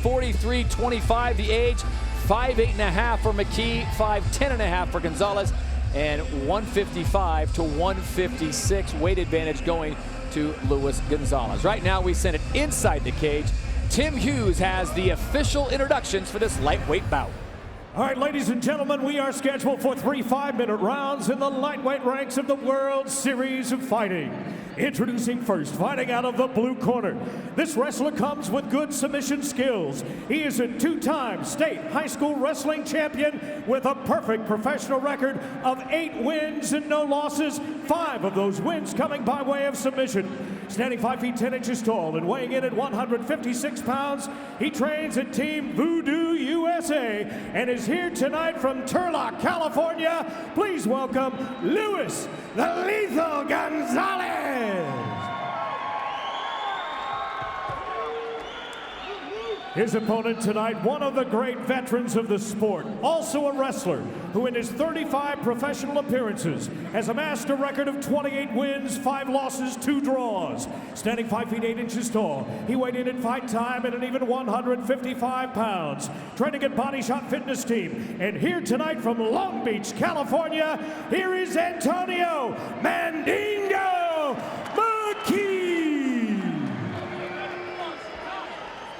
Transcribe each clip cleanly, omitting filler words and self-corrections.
43-25 the age, 5'8.5" for McKee, 5'10.5" for Gonzalez, and 155 to 156 weight advantage going to Lewis Gonzalez. Right now we send it inside the cage. Tim Hughes has the official introductions for this lightweight bout. All right, ladies and gentlemen, we are scheduled for 3 5-minute rounds in the lightweight ranks of the World Series of Fighting. Introducing first, fighting out of the blue corner. This wrestler comes with good submission skills. He is a 2-time state high school wrestling champion with a perfect professional record of 8 wins and no losses, 5 of those wins coming by way of submission. Standing 5 feet 10 inches tall and weighing in at 156 pounds, he trains at Team Voodoo USA and is here tonight from Turlock, California. Please welcome Lewis the Lethal Gonzalez. His opponent tonight, one of the great veterans of the sport, also a wrestler who in his 35 professional appearances has amassed a record of 28 wins, 5 losses, 2 draws. Standing 5 feet 8 inches tall, he weighed in at fight time at an even 155 pounds. Training at Body Shot Fitness Team. And here tonight from Long Beach, California, here is Antonio Mandingo McKee.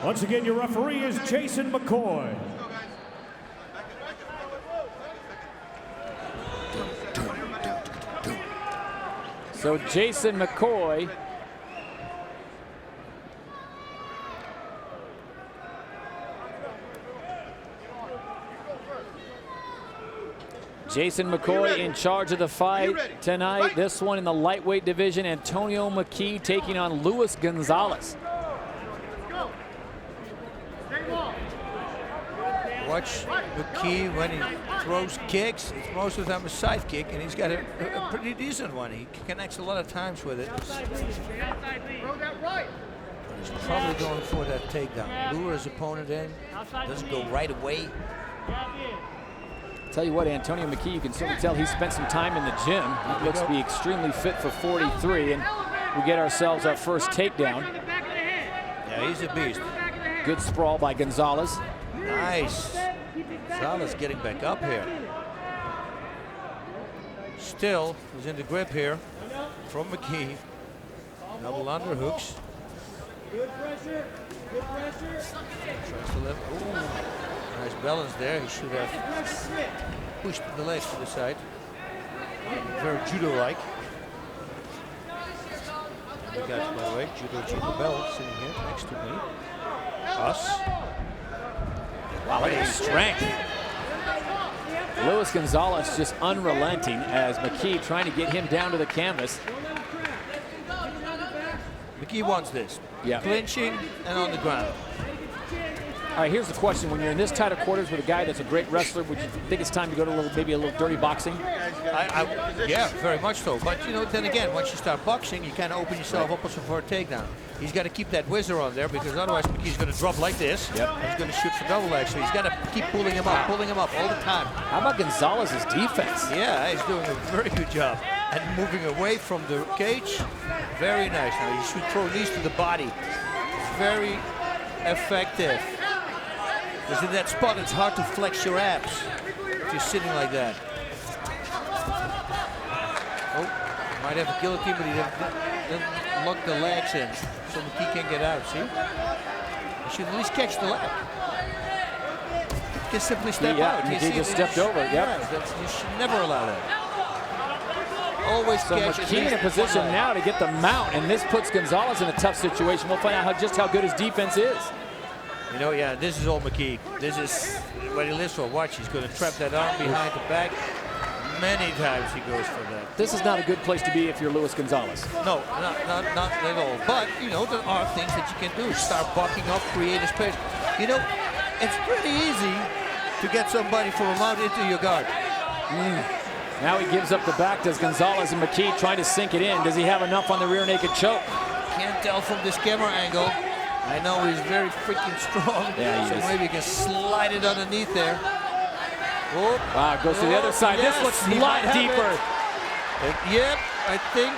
Once again, your referee is Jason McCoy. So Jason McCoy in charge of the fight tonight. This one in the lightweight division. Antonio McKee taking on Lewis Gonzalez. Watch McKee when he throws kicks. It's most of the time a side kick, and he's got a pretty decent one. He connects a lot of times with it. He's probably going for that takedown. Lure his opponent in. Doesn't go right away. Tell you what, Antonio McKee, you can certainly tell he spent some time in the gym. He looks to be extremely fit for 43, and we get ourselves our first takedown. Yeah, he's a beast. Good sprawl by Gonzalez. Nice. Gonzalez getting back up here. Still, he's in the grip here from McKee. Double underhooks. Good pressure. Good pressure. Tries to lift. Ooh, nice balance there. He should have pushed the legs to the side. Very judo-like. The guys, by the way, Judo Bell sitting here next to me. Us. Wow, what a strength. Lewis Gonzalez just unrelenting as McKee trying to get him down to the canvas. McKee wants this. Yeah. Clinching and on the ground. All right, here's the question. When you're in this tight of quarters with a guy that's a great wrestler, would you think it's time to go to maybe a little dirty boxing? Yeah, very much so. But, you know, then again, once you start boxing, you kind of open yourself up also for a takedown. He's got to keep that whizzer on there because otherwise McKee's going to drop like this. Yep. He's going to shoot for double leg, so he's got to keep pulling him up all the time. How about Gonzalez's defense? Yeah, he's doing a very good job. And moving away from the cage, very nice. Now, you should throw these to the body. Very effective. Because in that spot, it's hard to flex your abs if you're sitting like that. Oh, might have a guillotine, but he doesn't lock the legs in, so McKee can't get out, see? He should at least catch the leg. He can simply step out. He just stepped over, yep. You should never allow that. Always so catch McKee in a position now to get the mount, and this puts Gonzalez in a tough situation. We'll find out just how good his defense is. You know, yeah, this is all McKee. This is what he lives for. Watch, he's going to trap that arm behind the back. Many times he goes for that. This is not a good place to be if you're Lewis Gonzalez. No, not at all. But, you know, there are things that you can do. Start bucking up, create a space. You know, it's pretty easy to get somebody from a mount into your guard. Now he gives up the back. Does Gonzalez and McKee trying to sink it in? Does he have enough on the rear naked choke? Can't tell from this camera angle. I know he's very freaking strong. Yeah, so maybe he can slide it underneath there. Oh, wow, goes to the other side. Yes, this looks a lot deeper. Yep, I think.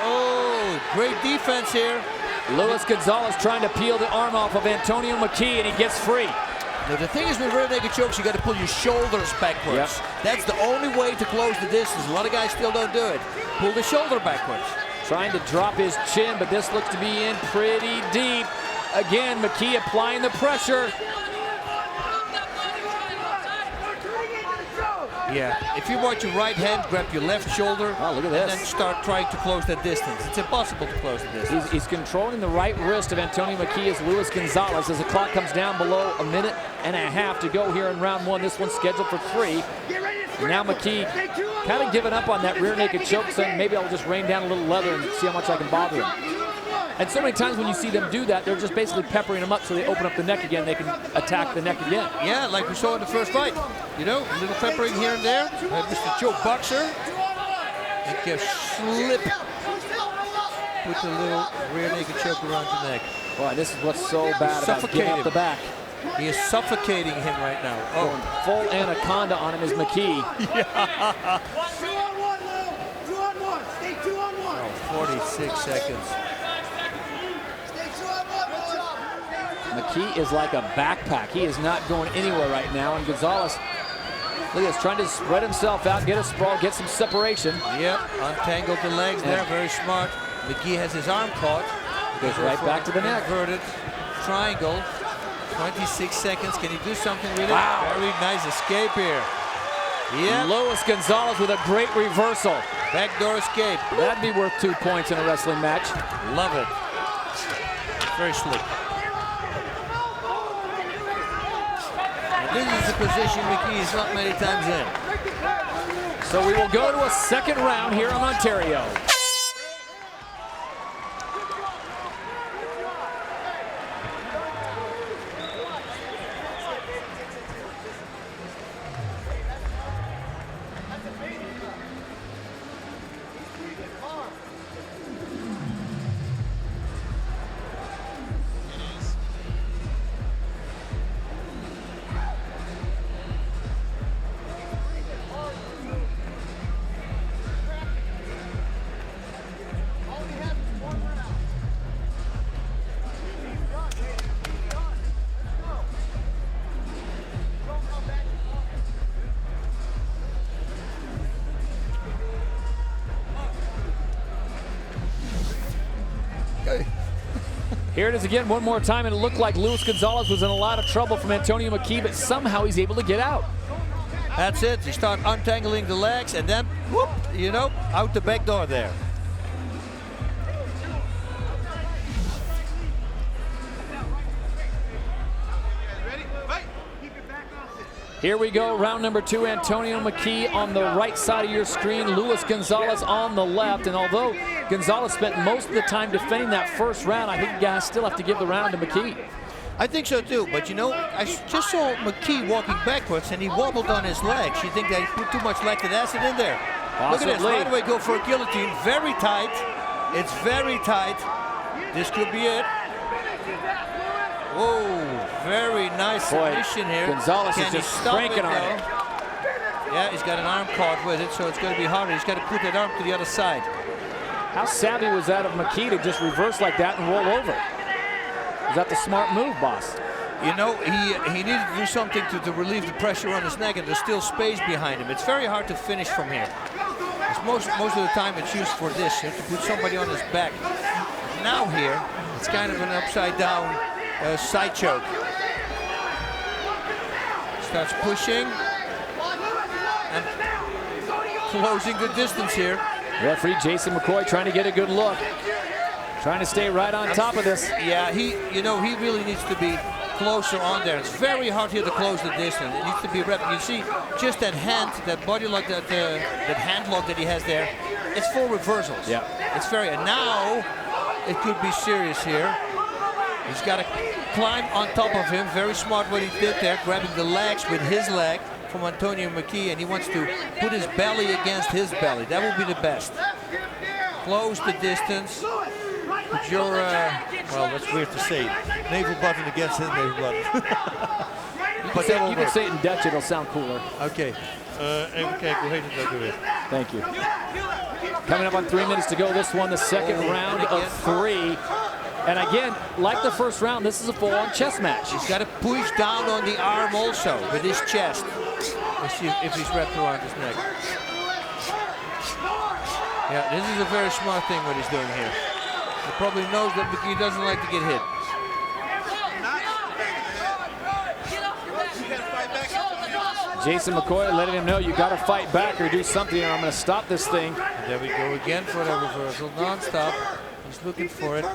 Oh, great defense here. Lewis Gonzalez trying to peel the arm off of Antonio McKee, and he gets free. Now, the thing is with rear naked chokes, you got to pull your shoulders backwards. Yep. That's the only way to close the distance. A lot of guys still don't do it. Pull the shoulder backwards. Trying to drop his chin, but this looks to be in pretty deep. Again, McKee applying the pressure. Yeah, if you watch your right hand, grab your left shoulder, Oh, look at and this. then start trying to close that distance. It's impossible to close the distance. He's controlling the right wrist of Antonio McKee as Lewis Gonzalez as the clock comes down below a minute and a half to go here in round one. This one's scheduled for 3. And now McKee kind of giving up on that rear naked choke, saying maybe I'll just rain down a little leather and see how much I can bother him. And so many times when you see them do that, they're just basically peppering him up so they open up the neck again. They can attack the neck again. Yeah, like we saw in the first fight. You know, a little peppering here and there. Mr. Joe Boxer. He can slip. Put the little rear naked choke around the neck. Boy, this is what's so bad about giving up the back. He is suffocating him right now. Going full anaconda on him is McKee. 2-on-1, Lou. 2-on-1. Stay 2-on-1. Oh, 46 seconds. Stay 2-on-1, boys. McKee is like a backpack. He is not going anywhere right now. And Gonzalez, look at this, trying to spread himself out, get a sprawl, get some separation. Yep, untangled the legs there, very smart. McKee has his arm caught. Goes right back to the neck. Inverted triangle. 26 seconds. Can he do something with it? Wow. Very nice escape here. Yeah. Lewis Gonzalez with a great reversal. Backdoor escape. That'd be worth 2 points in a wrestling match. Love it. Very slick. And this is the position McKee is not many times in. So we will go to a second round here in Ontario. Here it is again one more time, and it looked like Lewis Gonzalez was in a lot of trouble from Antonio McKee, but somehow he's able to get out. That's it. You start untangling the legs and then, whoop, you know, out the back door there. Here we go, round number 2. Antonio McKee on the right side of your screen, Lewis Gonzalez on the left. And although Gonzalez spent most of the time defending that first round, I think you guys still have to give the round to McKee. I think so too, but you know, I just saw McKee walking backwards and he wobbled on his legs. You think they put too much lactic acid in there? Possibly. Look at this, right away go for a guillotine, very tight. It's very tight. This could be it. Whoa, very nice submission here. Gonzalez Can is he just stop cranking on it. Yeah, he's got an arm caught with it, so it's going to be harder. He's got to put that arm to the other side. How savvy was that of McKee to just reverse like that and roll over? Is that the smart move, boss? You know, he needed to do something to relieve the pressure on his neck, and there's still space behind him. It's very hard to finish from here. Most of the time it's used for this, to put somebody on his back. Now here, it's kind of an upside down side choke. Starts pushing and closing the distance here. Referee Jason McCoy trying to get a good look. Trying to stay right on top of this. Yeah, he really needs to be closer on there. It's very hard here to close the distance. It needs to be rep. You see, just that hand, that body lock, that hand lock that he has there, it's full reversals. Yeah. It's very, and now it could be serious here. He's got to climb on top of him. Very smart what he did there, grabbing the legs with his leg from Antonio McKee, and he wants to put his belly against his belly. That would be the best. Close the distance. Put your, well, that's weird to say, navel button against his navel button. But You can say it in Dutch, it'll sound cooler. Okay. Even kijken, hoe heet het ook weer? Thank you. Coming up on 3 minutes to go, this one, the second round of 3. And again, like the first round, this is a full-on chest match. He's got to push down on the arm also with his chest. Let's see if he's wrapped around his neck. Yeah, this is a very smart thing what he's doing here. He probably knows that McKee doesn't like to get hit. Jason McCoy letting him know you got to fight back or do something, or I'm going to stop this thing. And there we go again for the reversal, non-stop. He's looking for it.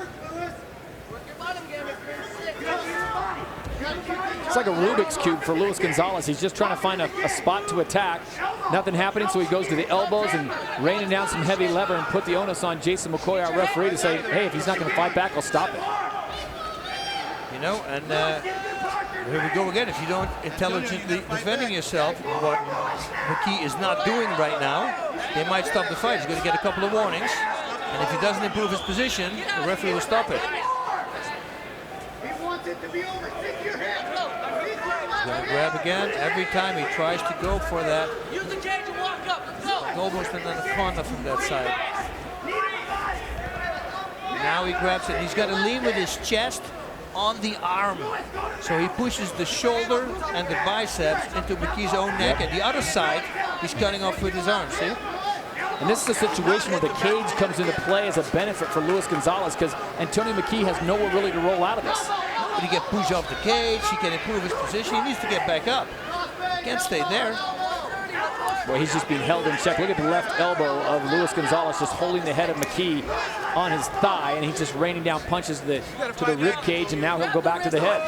It's like a Rubik's Cube for Lewis Gonzalez. He's just trying to find a spot to attack. Nothing happening, so he goes to the elbows and raining down some heavy lever and put the onus on Jason McCoy, our referee, to say, hey, if he's not going to fight back, I'll stop it. You know, and here we go again. If you don't intelligently defending yourself, what McKee is not doing right now, they might stop the fight. He's going to get a couple of warnings. And if he doesn't improve his position, the referee will stop it. He wants it to be over. Stick your head. He's going to grab again. Every time he tries to go for that. Use the cage and walk up. Let's go. Almost an anaconda from that side. Now he grabs it. He's got to lean with his chest on the arm. So he pushes the shoulder and the biceps into McKee's own neck, and the other side he's cutting off with his arm, see? And this is a situation where the cage comes into play as a benefit for Lewis Gonzalez because Antonio McKee has nowhere really to roll out of this. But he gets pushed off the cage, he can improve his position, he needs to get back up. He can't stay there. Well, he's just being held in check. Look at the left elbow of Lewis Gonzalez just holding the head of McKee on his thigh, and he's just raining down punches to the rib cage, and now he'll go back to the head.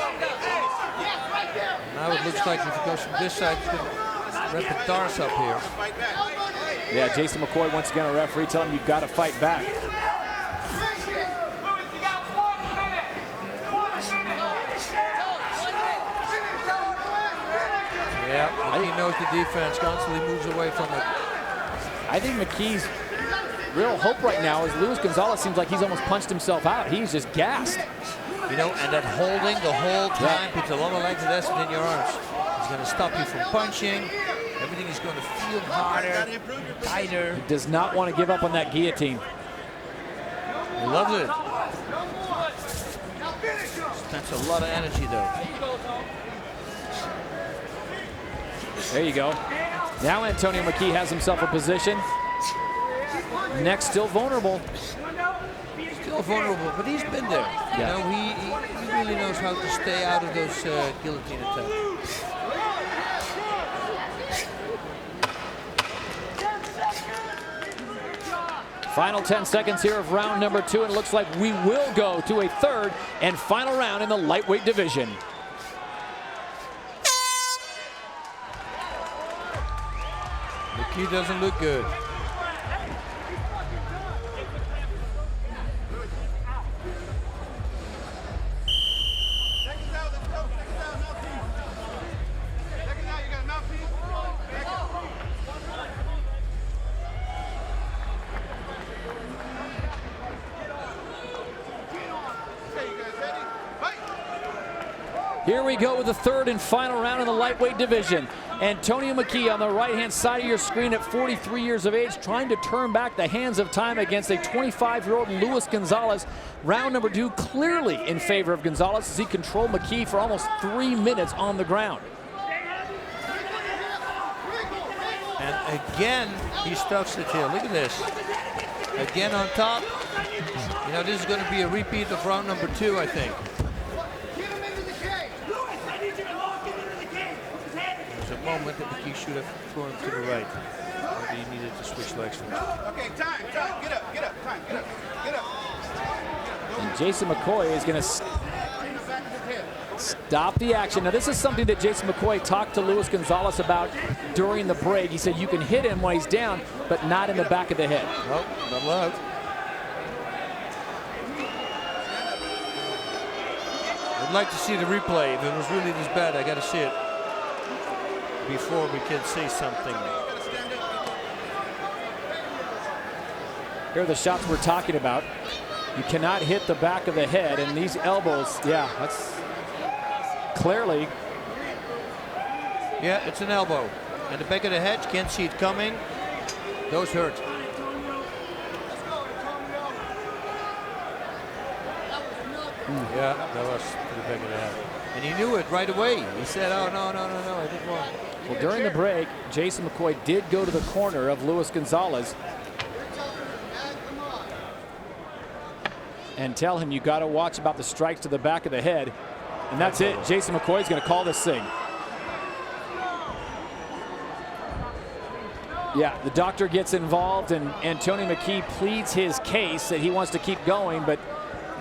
Now it looks like if he goes from this side, he's going to wrap the doors up here. Yeah, Jason McCoy, once again, a referee telling him you've got to fight back. Yeah, McKee knows the defense, constantly moves away from it. I think McKee's real hope right now is Lewis Gonzalez seems like he's almost punched himself out. He's just gassed. You know, and that holding the whole time puts a lot of length of acid in your arms. He's going to stop you from punching. Everything is going to feel harder, tighter. He does not want to give up on that guillotine. He loves it. Spends a lot of energy, though. There you go. Now Antonio McKee has himself a position. Neck still vulnerable. Still vulnerable, but he's been there. You know, he really knows how to stay out of those guillotine attacks. Final 10 seconds here of round number 2, and it looks like we will go to a third and final round in the lightweight division. McKee doesn't look good. Here we go with the third and final round in the lightweight division. Antonio McKee on the right-hand side of your screen at 43 years of age, trying to turn back the hands of time against a 25-year-old Lewis Gonzalez. Round number 2 clearly in favor of Gonzalez as he controlled McKee for almost 3 minutes on the ground. And again, he stuffs it here. Look at this. Again on top. You know, this is going to be a repeat of round number 2, I think. There's a moment that McKee should have thrown him to the right. Maybe he needed to switch legs first. Okay, time, get up, time, get up. And Jason McCoy is going to stop the action. Now, this is something that Jason McCoy talked to Lewis Gonzalez about during the break. He said you can hit him when he's down, but not in the back of the head. Nope, not allowed. I'd like to see the replay. If it was really this bad, I got to see it before we can say something. Here are the shots we're talking about. You cannot hit the back of the head, and these elbows, yeah, that's clearly. Yeah, it's an elbow. And the back of the head, you can't see it coming. Those hurt. Yeah, that was to the back of the head. And he knew it right away. He said, oh, no, I did wrong. Well, during the break, Jason McCoy did go to the corner of Lewis Gonzalez and tell him, you got to watch about the strikes to the back of the head. And that's it. Jason McCoy's going to call this thing. Yeah, the doctor gets involved, and Antonio McKee pleads his case that he wants to keep going, but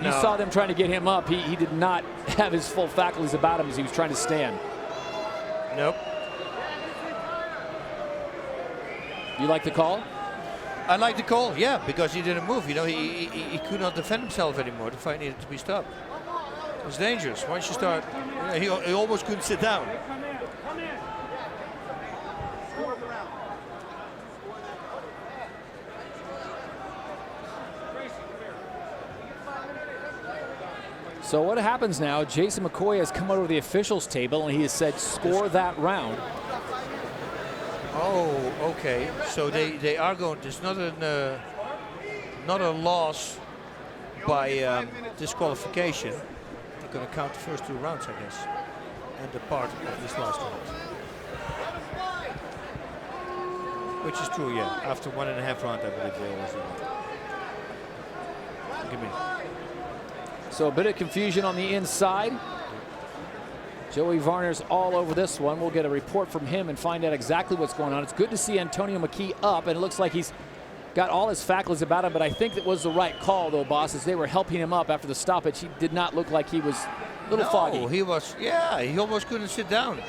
you saw them trying to get him up. He did not have his full faculties about him as he was trying to stand. Nope. You like the call? I like the call, yeah, because he didn't move. You know, he could not defend himself anymore. The fight needed to be stopped. It was dangerous. Once you start, he almost couldn't sit down. So what happens now, Jason McCoy has come over the officials table and he has said, score that round. Oh, okay. So they are going, it's not a loss by disqualification. They're going to count the first 2 rounds, I guess, and the part of this last round. Which is true, yeah. After 1.5 rounds, I believe they always do that. Give me. So a bit of confusion on the inside. Joey Varner's all over this one. We'll get a report from him and find out exactly what's going on. It's good to see Antonio McKee up, and it looks like he's got all his faculties about him, but I think that was the right call, though, boss, as they were helping him up after the stoppage. He did not look like he was a little foggy. He was, yeah, he almost couldn't sit down.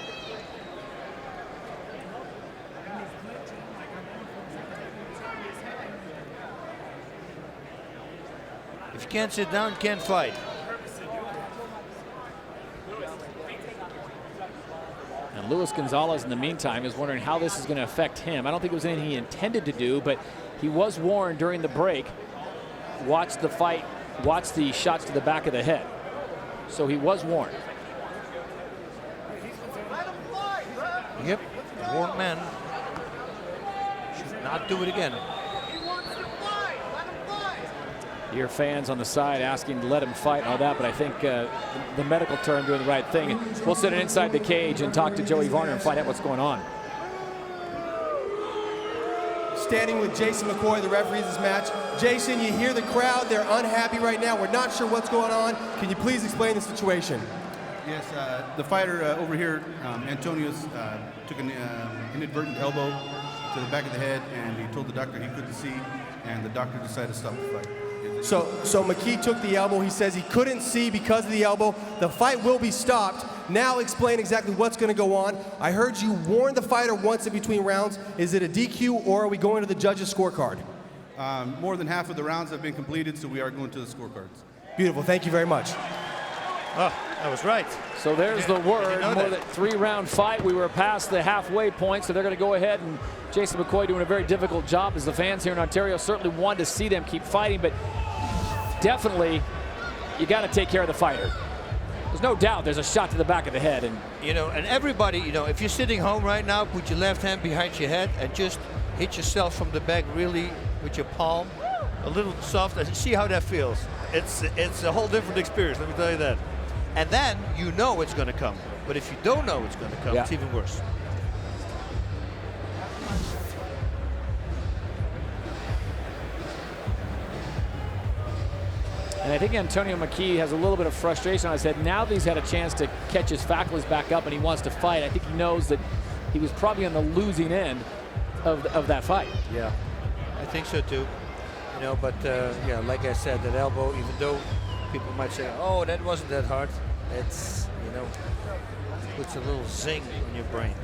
If you can't sit down, you can't fight. And Lewis Gonzalez, in the meantime, is wondering how this is going to affect him. I don't think it was anything he intended to do, but he was warned during the break. Watch the fight, watch the shots to the back of the head. So he was warned. Yep, warned man. Should not do it again. Your fans on the side asking to let him fight and all that, but I think the medical term doing the right thing. We'll sit inside the cage and talk to Joey Varner and find out what's going on. Standing with Jason McCoy, the referee of this match. Jason, you hear the crowd. They're unhappy right now. We're not sure what's going on. Can you please explain the situation? Yes, the fighter over here, Antonio, took an inadvertent elbow to the back of the head, and he told the doctor he couldn't see, and the doctor decided to stop the fight. So McKee took the elbow. He says he couldn't see because of the elbow. The fight will be stopped. Now explain exactly what's going to go on. I heard you warn the fighter once in between rounds. Is it a DQ or are we going to the judge's scorecard? More than half of the rounds have been completed, so we are going to the scorecards. Beautiful. Thank you very much. Oh, I was right. So there's the word. More than 3-round fight. We were past the halfway point, so they're going to go ahead, and Jason McCoy doing a very difficult job, as the fans here in Ontario certainly wanted to see them keep fighting, but definitely you got to take care of the fighter. There's no doubt there's a shot to the back of the head. And you know, and everybody, you know, if you're sitting home right now, put your left hand behind your head and just hit yourself from the back really with your palm, a little soft, and see how that feels. It's a whole different experience, let me tell you that. And then you know it's going to come. But if you don't know it's going to come, it's even worse. And I think Antonio McKee has a little bit of frustration on his head. Now that he's had a chance to catch his faculties back up and he wants to fight, I think he knows that he was probably on the losing end of that fight. Yeah, I think so too. You know, but yeah, like I said, that elbow, even though people might say, oh, that wasn't that hard, it's, you know, puts a little zing on your brain.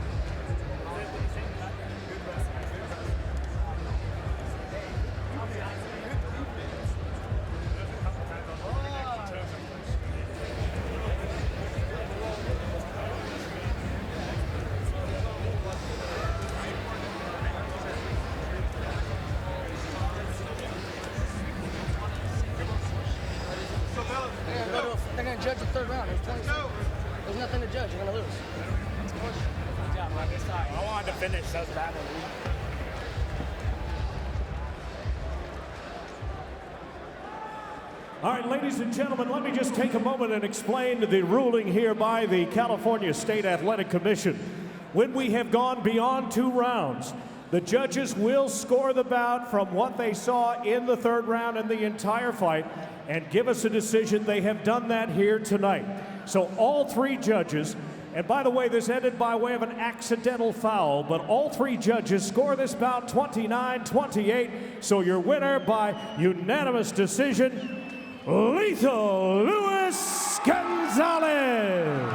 They're going to judge the 3rd round. There's nothing to judge. You're going to lose. I wanted to finish. That was bad. All right, ladies and gentlemen, let me just take a moment and explain the ruling here by the California State Athletic Commission. When we have gone beyond 2 rounds, the judges will score the bout from what they saw in the 3rd round and the entire fight and give us a decision. They have done that here tonight. So all 3 judges, and by the way, this ended by way of an accidental foul, but all 3 judges score this bout 29-28. So your winner by unanimous decision, Lethal Lewis Gonzalez.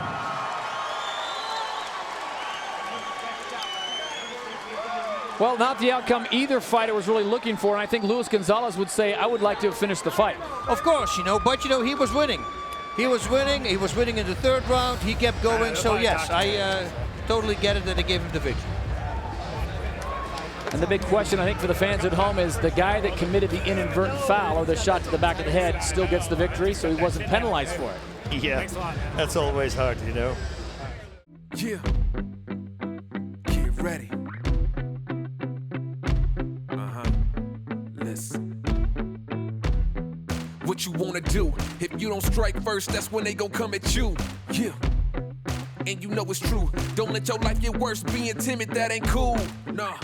Well, not the outcome either fighter was really looking for, and I think Lewis Gonzalez would say, I would like to have finished the fight. Of course, but he was winning. He was winning in the 3rd round. He kept going, so yes, I totally get it that they gave him the victory. And the big question, I think, for the fans at home is the guy that committed the inadvertent foul or the shot to the back of the head still gets the victory, so he wasn't penalized for it. Yeah, that's always hard, Yeah. Get ready. Listen. What you wanna do? If you don't strike first, that's when they gon' come at you. Yeah. And you know it's true. Don't let your life get worse. Being timid, that ain't cool. Nah.